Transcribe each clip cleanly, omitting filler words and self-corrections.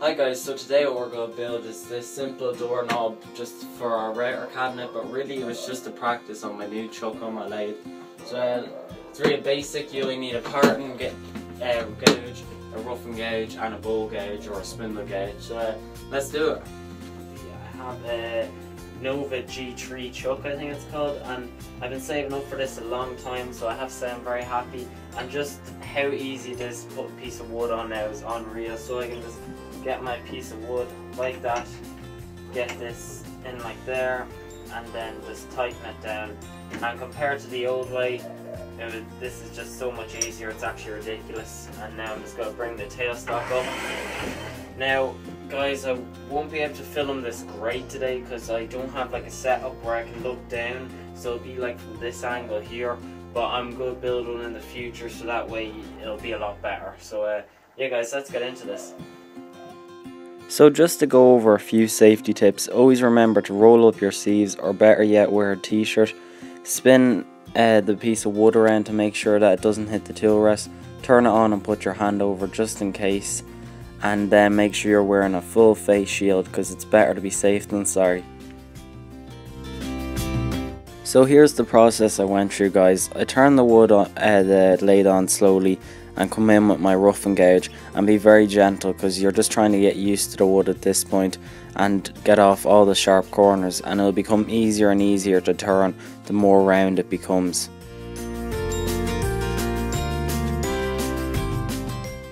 Hi guys, so today what we're going to build is this simple doorknob just for our router cabinet, but really it was just to practice on my new chuck on my lathe. So it's really basic. You only need a parting gauge, a roughing gauge and a bowl gauge or a spindle gauge. So let's do it. I have a Nova G3 chuck, I think it's called, and I've been saving up for this a long time, so I have to say I'm very happy. And just how easy it is to put a piece of wood on now is unreal. So I can just get my piece of wood like that, get this in like there, and then just tighten it down. And compared to the old way, this is just so much easier. It's actually ridiculous. And now I'm just going to bring the tailstock up. Now guys, I won't be able to film this great today because I don't have like a setup where I can look down, so it'll be like from this angle here, but I'm going to build one in the future so that way it'll be a lot better. So yeah guys, let's get into this. So just to go over a few safety tips, always remember to roll up your sleeves, or better yet wear a t-shirt. Spin the piece of wood around to make sure that it doesn't hit the tool rest. Turn it on and put your hand over just in case, and then make sure you're wearing a full face shield because it's better to be safe than sorry. So here's the process I went through guys. I turned the wood on, the lathe on slowly and come in with my roughing gauge, and be very gentle because you're just trying to get used to the wood at this point and get off all the sharp corners, and it'll become easier and easier to turn the more round it becomes.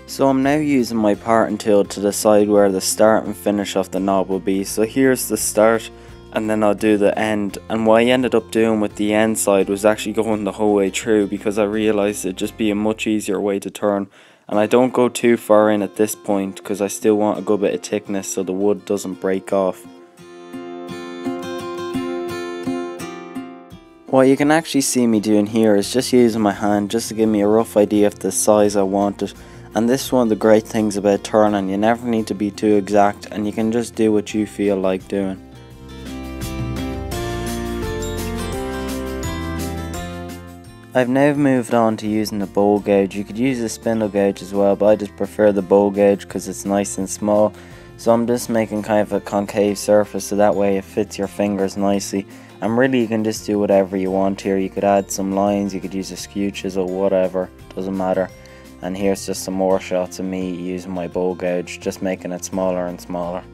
So I'm now using my parting tool to decide where the start and finish of the knob will be. So here's the start, and then I'll do the end. And what I ended up doing with the end side was actually going the whole way through because I realised it'd just be a much easier way to turn. And I don't go too far in at this point because I still want a good bit of thickness so the wood doesn't break off. What you can actually see me doing here is just using my hand just to give me a rough idea of the size I want it. And this is one of the great things about turning. You never need to be too exact and you can just do what you feel like doing. I've now moved on to using the bowl gauge. You could use a spindle gauge as well, but I just prefer the bowl gauge because it's nice and small. So I'm just making kind of a concave surface so that way it fits your fingers nicely. And really you can just do whatever you want here. You could add some lines, you could use a skew chisel, whatever, doesn't matter. And here's just some more shots of me using my bowl gauge, just making it smaller and smaller.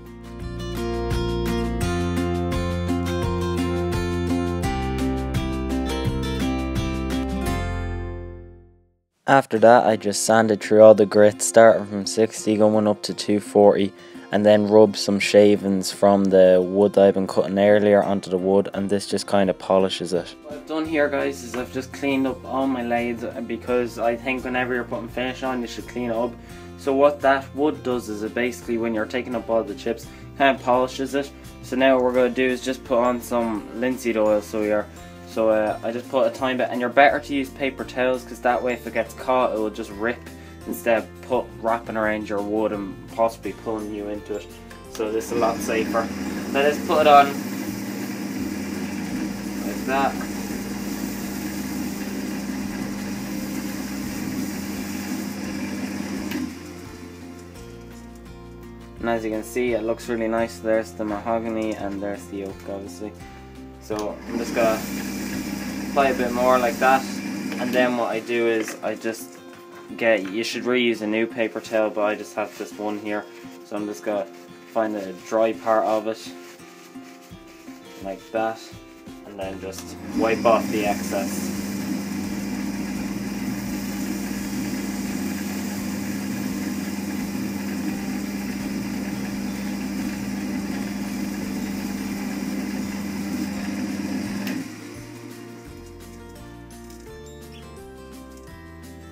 After that I just sanded through all the grit, starting from 60 going up to 240, and then rubbed some shavings from the wood that I've been cutting earlier onto the wood, and this just kind of polishes it. What I've done here guys is I've just cleaned up all my lathes because I think whenever you're putting finish on you should clean it up. So what that wood does is it basically, when you're taking up all the chips, kind of polishes it. So now what we're going to do is just put on some linseed oil. So I just put a tiny bit, and you're better to use paper towels because that way if it gets caught it will just rip instead of wrapping around your wood and possibly pulling you into it. So this is a lot safer. Now let's put it on like that. And as you can see it looks really nice. There's the mahogany and there's the oak obviously. So I'm just gonna apply a bit more like that, and then what I do is I just you should reuse a new paper towel, but I just have this one here, so I'm just gonna find the dry part of it like that, and then just wipe off the excess.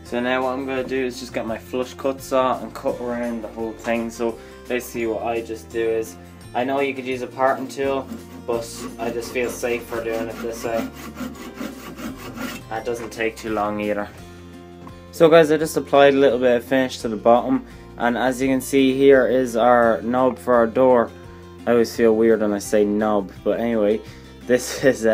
So now what I'm going to do is just get my flush cut saw and cut around the whole thing. So basically what I just do is, I know you could use a parting tool, but I just feel safer doing it this way. That doesn't take too long either. So guys, I just applied a little bit of finish to the bottom, and as you can see here is our knob for our door. I always feel weird when I say knob, but anyway, this is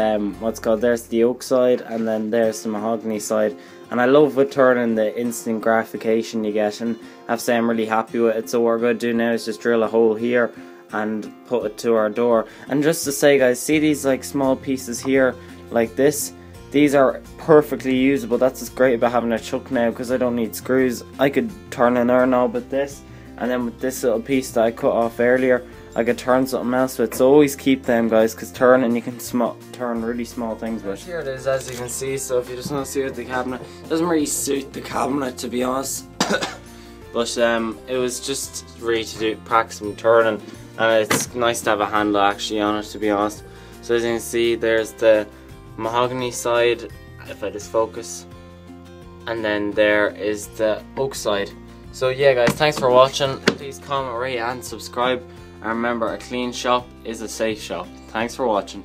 what's called, there's the oak side and then there's the mahogany side. And I love with turning the instant gratification you get, and I have to say I'm really happy with it. So what we're going to do now is just drill a hole here and put it to our door. And just to say, guys, see these like small pieces here like this? These are perfectly usable. That's what's great about having a chuck now, because I don't need screws. I could turn an air knob with this, and then with this little piece that I cut off earlier, I could turn something else with. So always keep them, guys, because turning, you can turn really small things with. Here it is, as you can see. So if you just want to see it, the cabinet doesn't really suit the cabinet, to be honest. But it was just really to practice some turning, and it's nice to have a handle actually on it, to be honest. So as you can see, there's the mahogany side, if I just focus, and then there is the oak side. So yeah, guys, thanks for watching. Please comment, rate and subscribe, and remember, a clean shop is a safe shop. Thanks for watching.